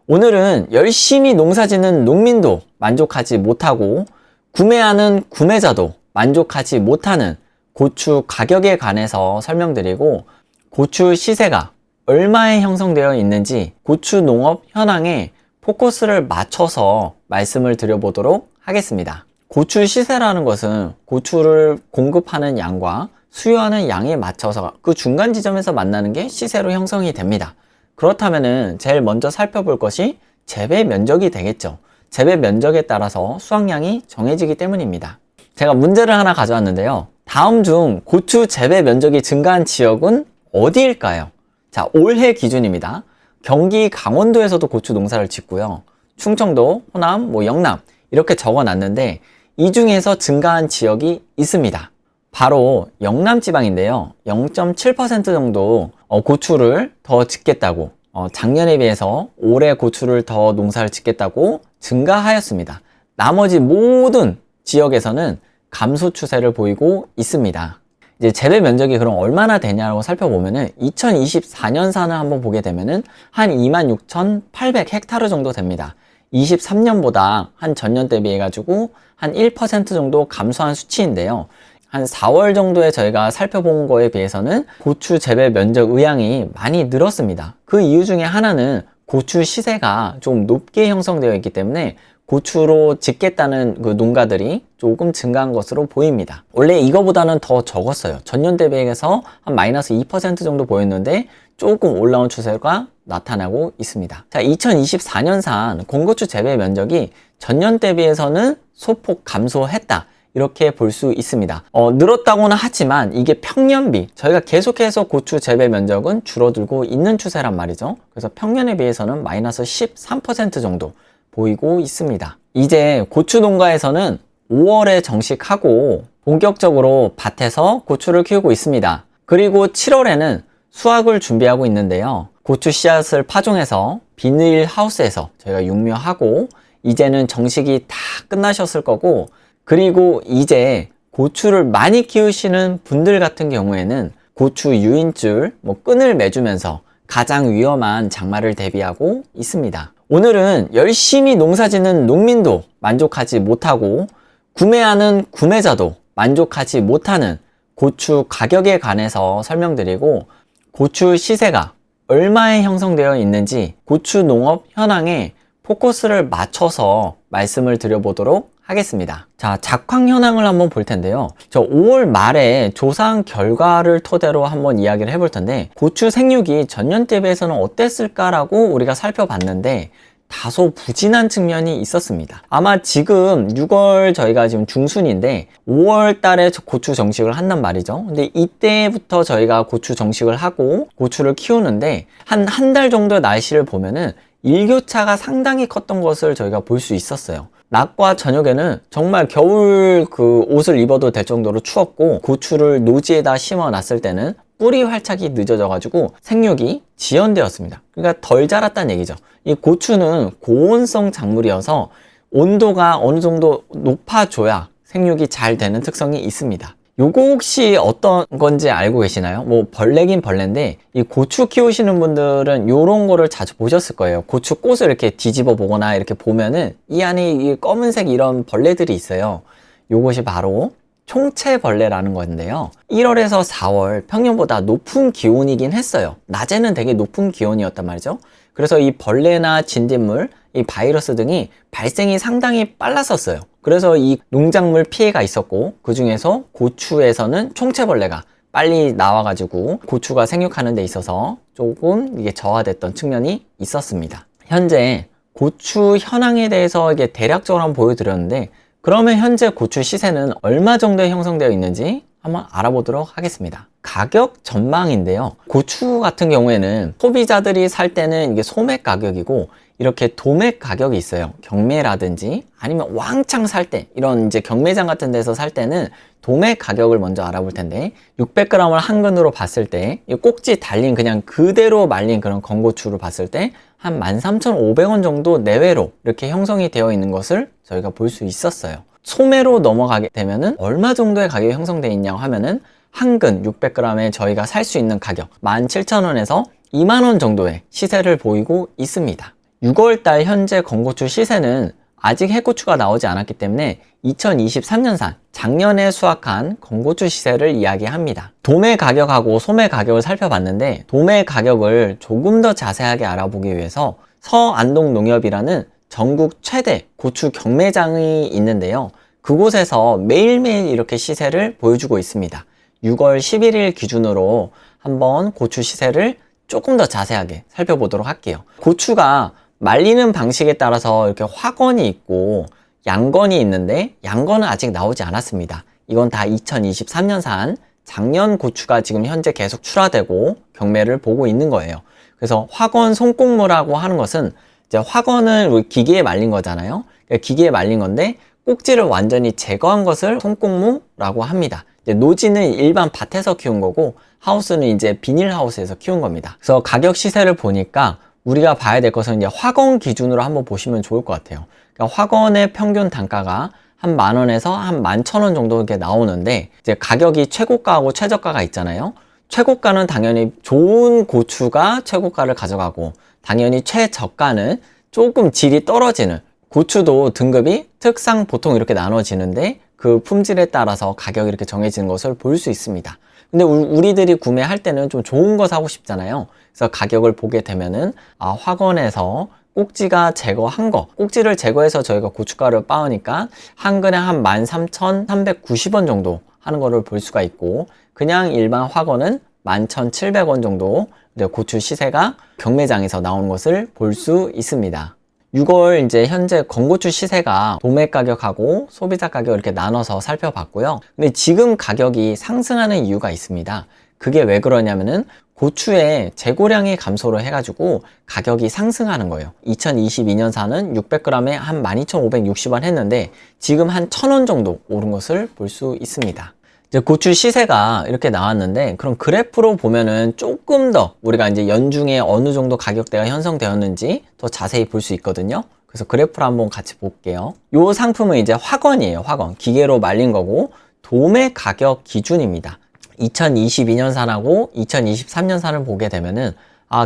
오늘은 열심히 농사짓는 농민도 만족하지 못하고 구매하는 구매자도 만족하지 못하는 고추 가격에 관해서 설명드리고, 고추 시세가 얼마에 형성되어 있는지 고추 농업 현황에 포커스를 맞춰서 말씀을 드려보도록 하겠습니다. 고추 시세라는 것은 고추를 공급하는 양과 수요하는 양에 맞춰서 그 중간 지점에서 만나는 게 시세로 형성이 됩니다. 그렇다면은 제일 먼저 살펴볼 것이 재배 면적이 되겠죠. 재배 면적에 따라서 수확량이 정해지기 때문입니다. 제가 문제를 하나 가져왔는데요. 다음 중 고추 재배 면적이 증가한 지역은 어디일까요? 자, 올해 기준입니다. 경기 강원도에서도 고추 농사를 짓고요. 충청도, 호남, 영남 이렇게 적어놨는데 이 중에서 증가한 지역이 있습니다. 바로 영남 지방인데요. 0.7% 정도 고추를 더 짓겠다고, 작년에 비해서 올해 고추를 더 농사를 짓겠다고 증가하였습니다. 나머지 모든 지역에서는 감소 추세를 보이고 있습니다. 이제 재배 면적이 그럼 얼마나 되냐고 살펴보면은 2024년산을 한번 보게 되면은 한 26,800헥타르 정도 됩니다. 23년보다 한 전년 대비해 가지고 한 1% 정도 감소한 수치인데요. 한 4월 정도에 저희가 살펴본 거에 비해서는 고추 재배 면적 의향이 많이 늘었습니다. 그 이유 중에 하나는 고추 시세가 좀 높게 형성되어 있기 때문에 고추로 짓겠다는 그 농가들이 조금 증가한 것으로 보입니다. 원래 이거보다는 더 적었어요. 전년 대비해서 한 마이너스 2% 정도 보였는데 조금 올라온 추세가 나타나고 있습니다. 자, 2024년산 공고추 재배 면적이 전년 대비해서는 소폭 감소했다, 이렇게 볼 수 있습니다. 늘었다고는 하지만 이게 평년비, 저희가 계속해서 고추 재배 면적은 줄어들고 있는 추세란 말이죠. 그래서 평년에 비해서는 마이너스 13% 정도 보이고 있습니다. 이제 고추 농가에서는 5월에 정식하고 본격적으로 밭에서 고추를 키우고 있습니다. 그리고 7월에는 수확을 준비하고 있는데요. 고추 씨앗을 파종해서 비닐 하우스에서 저희가 육묘하고 이제는 정식이 다 끝나셨을 거고, 그리고 이제 고추를 많이 키우시는 분들 같은 경우에는 고추 유인줄, 끈을 매주면서 가장 위험한 장마를 대비하고 있습니다. 오늘은 열심히 농사짓는 농민도 만족하지 못하고 구매하는 구매자도 만족하지 못하는 고추 가격에 관해서 설명드리고, 고추 시세가 얼마에 형성되어 있는지 고추 농업 현황에 포커스를 맞춰서 말씀을 드려보도록 하겠습니다. 자, 작황 현황을 한번 볼 텐데요. 저 5월 말에 조사한 결과를 토대로 한번 이야기를 해볼 텐데, 고추 생육이 전년 대비해서는 어땠을까라고 우리가 살펴봤는데 다소 부진한 측면이 있었습니다. 아마 지금 6월 저희가 지금 중순인데 5월 달에 고추 정식을 한단 말이죠. 근데 이때부터 저희가 고추 정식을 하고 고추를 키우는데 한 달 정도의 날씨를 보면은 일교차가 상당히 컸던 것을 저희가 볼 수 있었어요. 낮과 저녁에는 정말 겨울 그 옷을 입어도 될 정도로 추웠고, 고추를 노지에다 심어 놨을 때는 뿌리 활착이 늦어져 가지고 생육이 지연되었습니다. 그러니까 덜 자랐다는 얘기죠. 이 고추는 고온성 작물이어서 온도가 어느 정도 높아져야 생육이 잘 되는 특성이 있습니다. 요거 혹시 어떤 건지 알고 계시나요? 벌레긴 벌레인데, 이 고추 키우시는 분들은 요런 거를 자주 보셨을 거예요. 고추 꽃을 이렇게 뒤집어 보거나 이렇게 보면은 이 안에 이 검은색 이런 벌레들이 있어요. 요것이 바로 총채벌레라는 건데요. 1월에서 4월 평년보다 높은 기온이긴 했어요. 낮에는 되게 높은 기온이었단 말이죠. 그래서 이 벌레나 진딧물, 이 바이러스 등이 발생이 상당히 빨랐었어요. 그래서 이 농작물 피해가 있었고, 그 중에서 고추에서는 총채벌레가 빨리 나와가지고 고추가 생육하는 데 있어서 조금 이게 저하됐던 측면이 있었습니다. 현재 고추 현황에 대해서 이게 대략적으로 한번 보여드렸는데, 그러면 현재 고추 시세는 얼마 정도에 형성되어 있는지 한번 알아보도록 하겠습니다. 가격 전망인데요. 고추 같은 경우에는 소비자들이 살 때는 이게 소매 가격이고, 이렇게 도매 가격이 있어요. 경매라든지 아니면 왕창 살 때, 이런 이제 경매장 같은 데서 살 때는 도매 가격을 먼저 알아볼 텐데, 600g을 한 근으로 봤을 때, 이 꼭지 달린 그냥 그대로 말린 그런 건고추를 봤을 때 한 13,500원 정도 내외로 이렇게 형성이 되어 있는 것을 저희가 볼 수 있었어요. 소매로 넘어가게 되면은 얼마 정도의 가격이 형성되어 있냐고 하면은 한 근 600g에 저희가 살 수 있는 가격 17,000원에서 20,000원 정도의 시세를 보이고 있습니다. 6월달 현재 건고추 시세는 아직 해고추가 나오지 않았기 때문에 2023년산 작년에 수확한 건고추 시세를 이야기합니다. 도매 가격하고 소매 가격을 살펴봤는데 도매 가격을 조금 더 자세하게 알아보기 위해서 서안동 농협이라는 전국 최대 고추 경매장이 있는데요. 그곳에서 매일매일 이렇게 시세를 보여주고 있습니다. 6월 11일 기준으로 한번 고추 시세를 조금 더 자세하게 살펴보도록 할게요. 고추가 말리는 방식에 따라서 이렇게 화건이 있고 양건이 있는데 양건은 아직 나오지 않았습니다. 이건 다 2023년산 작년 고추가 지금 현재 계속 출하되고 경매를 보고 있는 거예요. 그래서 화건 손꼽무라고 하는 것은 이제 화건을 기계에 말린 거잖아요. 그러니까 기계에 말린 건데 꼭지를 완전히 제거한 것을 손꼽무라고 합니다. 노지는 일반 밭에서 키운 거고 하우스는 이제 비닐하우스에서 키운 겁니다. 그래서 가격 시세를 보니까 우리가 봐야 될 것은 이제 화건 기준으로 한번 보시면 좋을 것 같아요. 그러니까 화건의 평균 단가가 한 10,000원에서 한 11,000원 정도 이렇게 나오는데 이제 가격이 최고가하고 최저가가 있잖아요. 최고가는 당연히 좋은 고추가 최고가를 가져가고 당연히 최저가는 조금 질이 떨어지는 고추도 등급이 특상 보통 이렇게 나눠지는데 그 품질에 따라서 가격이 이렇게 정해지는 것을 볼 수 있습니다. 근데 우리들이 구매할 때는 좀 좋은 거 사고 싶잖아요. 그래서 가격을 보게 되면은 화건에서 꼭지가 제거한 거, 꼭지를 제거해서 저희가 고춧가루를 빻으니까 한 근에 한 13,390원 정도 하는 거를 볼 수가 있고 그냥 일반 화건은 11,700원 정도 고추 시세가 경매장에서 나오는 것을 볼 수 있습니다. 6월 이제 현재 건고추 시세가 도매 가격하고 소비자 가격 이렇게 나눠서 살펴봤고요. 근데 지금 가격이 상승하는 이유가 있습니다. 그게 왜 그러냐면은 고추의 재고량이 감소를 해가지고 가격이 상승하는 거예요. 2022년산은 600g에 한 12,560원 했는데 지금 한 1,000원 정도 오른 것을 볼 수 있습니다. 이제 고추 시세가 이렇게 나왔는데 그럼 그래프로 보면은 조금 더 우리가 이제 연중에 어느 정도 가격대가 형성되었는지 더 자세히 볼 수 있거든요. 그래서 그래프를 한번 같이 볼게요. 이 상품은 이제 화건이에요. 화건. 기계로 말린 거고 도매 가격 기준입니다. 2022년산하고 2023년산을 보게 되면은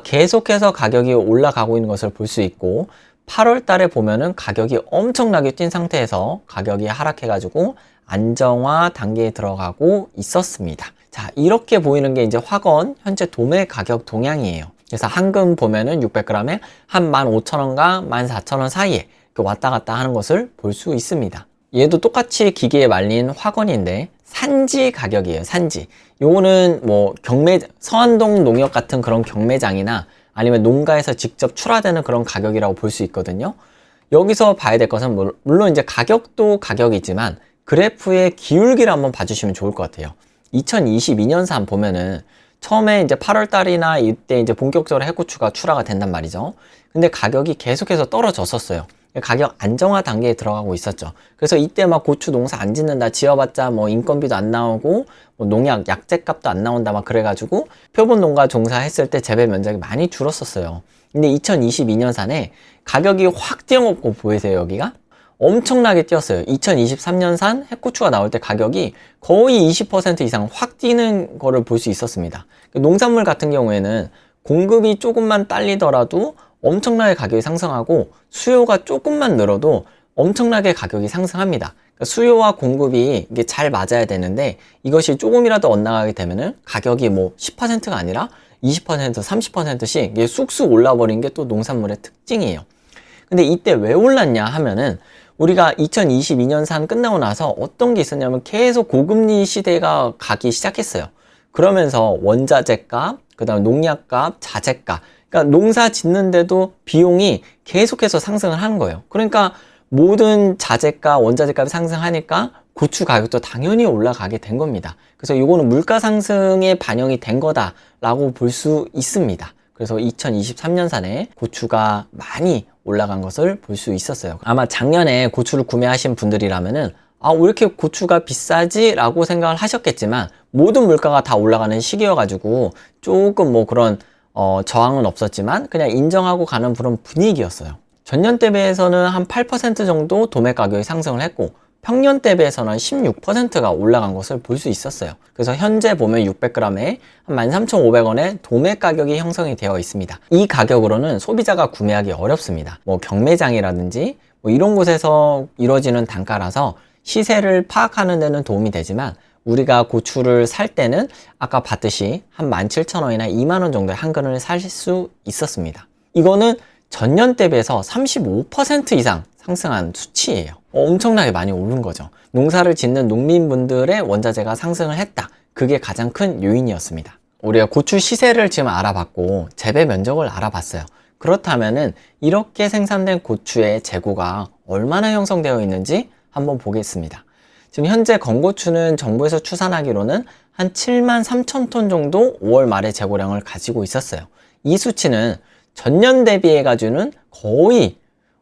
계속해서 가격이 올라가고 있는 것을 볼 수 있고 8월 달에 보면은 가격이 엄청나게 뛴 상태에서 가격이 하락해가지고 안정화 단계에 들어가고 있었습니다. 자, 이렇게 보이는 게 이제 화건 현재 도매 가격 동향이에요. 그래서 한금 보면은 600g에 한 15,000원과 14,000원 사이에 왔다 갔다 하는 것을 볼 수 있습니다. 얘도 똑같이 기계에 말린 화건인데 산지 가격이에요. 산지. 요거는 뭐 서안동 농협 같은 그런 경매장이나 아니면 농가에서 직접 출하되는 그런 가격이라고 볼 수 있거든요. 여기서 봐야 될 것은 물론 이제 가격도 가격이지만 그래프의 기울기를 한번 봐주시면 좋을 것 같아요. 2022년산 보면은 처음에 이제 8월 달이나 이때 이제 본격적으로 해고추가 출하가 된단 말이죠. 근데 가격이 계속해서 떨어졌었어요. 가격 안정화 단계에 들어가고 있었죠. 그래서 이때 막 고추 농사 안 짓는다, 지어봤자 뭐 인건비도 안 나오고 뭐 농약, 약재값도 안 나온다 막 그래가지고 표본 농가 종사했을 때 재배 면적이 많이 줄었었어요. 근데 2022년산에 가격이 확 뛰어먹고 보이세요, 여기가? 엄청나게 뛰었어요. 2023년산 해고추가 나올 때 가격이 거의 20% 이상 확 뛰는 거를 볼 수 있었습니다. 농산물 같은 경우에는 공급이 조금만 딸리더라도 엄청나게 가격이 상승하고 수요가 조금만 늘어도 엄청나게 가격이 상승합니다. 그러니까 수요와 공급이 이게 잘 맞아야 되는데 이것이 조금이라도 엇나가게 되면은 가격이 뭐 10%가 아니라 20%, 30%씩 이게 쑥쑥 올라버린 게 또 농산물의 특징이에요. 근데 이때 왜 올랐냐 하면은 우리가 2022년산 끝나고 나서 어떤 게 있었냐면 계속 고금리 시대가 가기 시작했어요. 그러면서 원자재 값, 그 다음 농약 값, 자재 값, 그러니까 농사 짓는데도 비용이 계속해서 상승을 하는 거예요. 그러니까 모든 자재값, 원자재값이 상승하니까 고추 가격도 당연히 올라가게 된 겁니다. 그래서 이거는 물가 상승에 반영이 된 거다라고 볼 수 있습니다. 그래서 2023년산에 고추가 많이 올라간 것을 볼 수 있었어요. 아마 작년에 고추를 구매하신 분들이라면은 왜 이렇게 고추가 비싸지? 라고 생각을 하셨겠지만 모든 물가가 다 올라가는 시기여가지고 조금 뭐 그런 저항은 없었지만 그냥 인정하고 가는 그런 분위기였어요. 전년 대비해서는 한 8% 정도 도매 가격이 상승을 했고 평년 대비해서는 16%가 올라간 것을 볼 수 있었어요. 그래서 현재 보면 600g에 한 13,500원의 도매 가격이 형성이 되어 있습니다. 이 가격으로는 소비자가 구매하기 어렵습니다. 뭐 경매장이라든지 뭐 이런 곳에서 이루어지는 단가라서 시세를 파악하는 데는 도움이 되지만 우리가 고추를 살 때는 아까 봤듯이 한 17,000원이나 2만원 정도의 한 근을 살 수 있었습니다. 이거는 전년 대비해서 35% 이상 상승한 수치예요. 엄청나게 많이 오른 거죠. 농사를 짓는 농민분들의 원자재가 상승을 했다. 그게 가장 큰 요인이었습니다. 우리가 고추 시세를 지금 알아봤고 재배 면적을 알아봤어요. 그렇다면은 이렇게 생산된 고추의 재고가 얼마나 형성되어 있는지 한번 보겠습니다. 지금 현재 건고추는 정부에서 추산하기로는 한 73,000톤 정도 5월 말에 재고량을 가지고 있었어요. 이 수치는 전년 대비해 가지고는 거의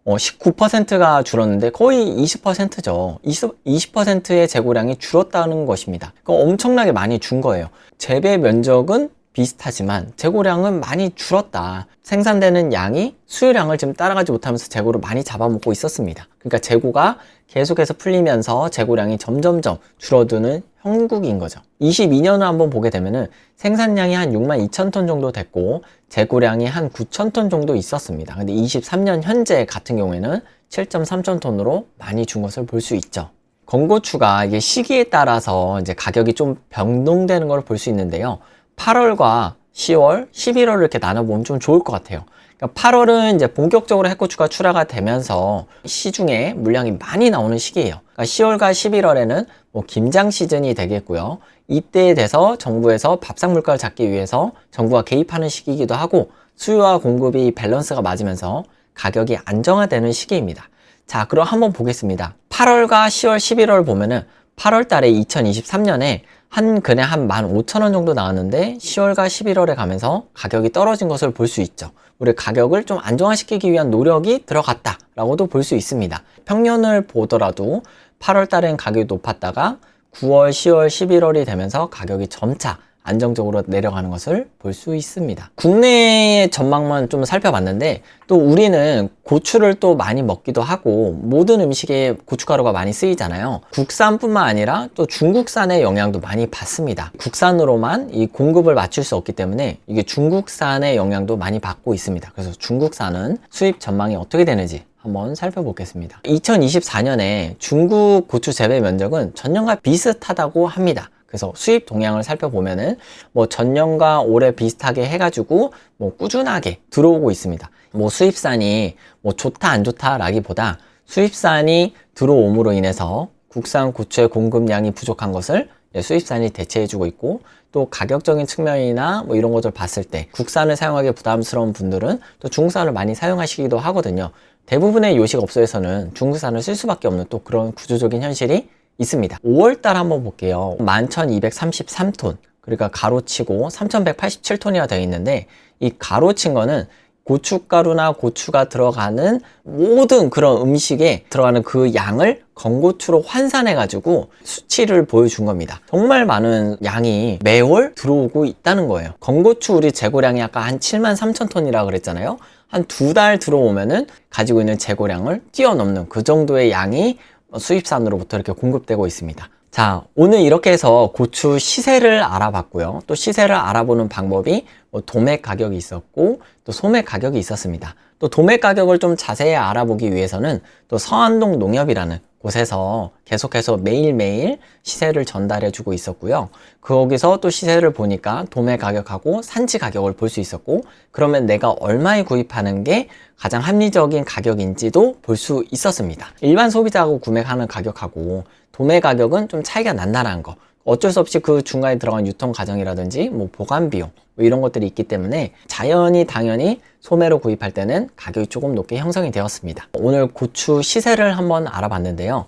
19%가 줄었는데 거의 20%죠. 20%의 재고량이 줄었다는 것입니다. 엄청나게 많이 준 거예요. 재배 면적은 비슷하지만 재고량은 많이 줄었다. 생산되는 양이 수요량을 지금 따라가지 못하면서 재고를 많이 잡아먹고 있었습니다. 그러니까 재고가 계속해서 풀리면서 재고량이 점점점 줄어드는 형국인 거죠. 22년을 한번 보게 되면은 생산량이 한 62,000톤 정도 됐고 재고량이 한 9,000톤 정도 있었습니다. 근데 23년 현재 같은 경우에는 7.3톤으로 많이 준 것을 볼 수 있죠. 건고추가 이게 시기에 따라서 이제 가격이 좀 변동되는 걸 볼 수 있는데요. 8월과 10월, 11월을 이렇게 나눠보면 좀 좋을 것 같아요. 그러니까 8월은 이제 본격적으로 해고추가 출하가 되면서 시중에 물량이 많이 나오는 시기예요. 그러니까 10월과 11월에는 뭐 김장 시즌이 되겠고요. 이때에 돼서 정부에서 밥상 물가를 잡기 위해서 정부가 개입하는 시기이기도 하고 수요와 공급이 밸런스가 맞으면서 가격이 안정화되는 시기입니다. 자, 그럼 한번 보겠습니다. 8월과 10월, 11월 보면은 8월 달에 2023년에 한 근에 한 15,000원 정도 나왔는데 10월과 11월에 가면서 가격이 떨어진 것을 볼 수 있죠. 우리 가격을 좀 안정화시키기 위한 노력이 들어갔다 라고도 볼 수 있습니다. 평년을 보더라도 8월 달엔 가격이 높았다가 9월, 10월, 11월이 되면서 가격이 점차 안정적으로 내려가는 것을 볼 수 있습니다. 국내의 전망만 좀 살펴봤는데 또 우리는 고추를 또 많이 먹기도 하고 모든 음식에 고춧가루가 많이 쓰이잖아요. 국산뿐만 아니라 또 중국산의 영향도 많이 받습니다. 국산으로만 이 공급을 맞출 수 없기 때문에 이게 중국산의 영향도 많이 받고 있습니다. 그래서 중국산은 수입 전망이 어떻게 되는지 한번 살펴보겠습니다. 2024년에 중국 고추 재배 면적은 전년과 비슷하다고 합니다. 그래서 수입 동향을 살펴보면은 뭐 전년과 올해 비슷하게 해가지고 뭐 꾸준하게 들어오고 있습니다. 뭐 수입산이 뭐 좋다 안 좋다라기보다 수입산이 들어옴으로 인해서 국산 고추의 공급량이 부족한 것을 수입산이 대체해주고 있고 또 가격적인 측면이나 뭐 이런 것을 봤을 때 국산을 사용하기 부담스러운 분들은 또 중국산을 많이 사용하시기도 하거든요. 대부분의 요식업소에서는 중국산을 쓸 수밖에 없는 또 그런 구조적인 현실이 있습니다. 5월달 한번 볼게요. 11,233톤, 그러니까 가로치고 3,187톤이라 되어 있는데 이 가로친 거는 고춧가루나 고추가 들어가는 모든 그런 음식에 들어가는 그 양을 건고추로 환산해 가지고 수치를 보여준 겁니다. 정말 많은 양이 매월 들어오고 있다는 거예요. 건고추 우리 재고량이 아까 한 73,000톤이라 그랬잖아요. 한 2달 들어오면은 가지고 있는 재고량을 뛰어넘는 그 정도의 양이 수입산으로부터 이렇게 공급되고 있습니다. 자, 오늘 이렇게 해서 고추 시세를 알아봤고요. 또 시세를 알아보는 방법이 뭐 도매 가격이 있었고 또 소매 가격이 있었습니다. 또 도매 가격을 좀 자세히 알아보기 위해서는 또 서안동 농협이라는 곳에서 계속해서 매일매일 시세를 전달해 주고 있었고요. 거기서 또 시세를 보니까 도매 가격하고 산지 가격을 볼 수 있었고 그러면 내가 얼마에 구입하는 게 가장 합리적인 가격인지도 볼 수 있었습니다. 일반 소비자하고 구매하는 가격하고 도매 가격은 좀 차이가 난다는 거. 어쩔 수 없이 그 중간에 들어간 유통 과정이라든지 뭐 보관 비용 뭐 이런 것들이 있기 때문에 당연히 소매로 구입할 때는 가격이 조금 높게 형성이 되었습니다. 오늘 고추 시세를 한번 알아봤는데요.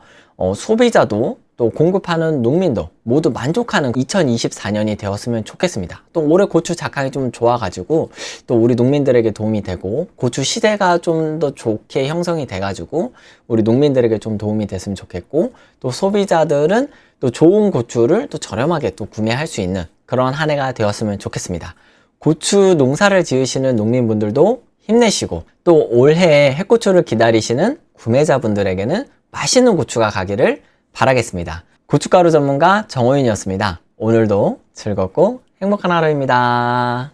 소비자도 또 공급하는 농민도 모두 만족하는 2024년이 되었으면 좋겠습니다. 또 올해 고추 작황이 좀 좋아가지고 또 우리 농민들에게 도움이 되고 고추 시대가 좀 더 좋게 형성이 돼가지고 우리 농민들에게 좀 도움이 됐으면 좋겠고 또 소비자들은 또 좋은 고추를 또 저렴하게 또 구매할 수 있는 그런 한 해가 되었으면 좋겠습니다. 고추 농사를 지으시는 농민분들도 힘내시고 또 올해 해고추를 기다리시는 구매자분들에게는 맛있는 고추가 가기를 바라겠습니다. 고춧가루 전문가 정호윤이었습니다. 오늘도 즐겁고 행복한 하루입니다.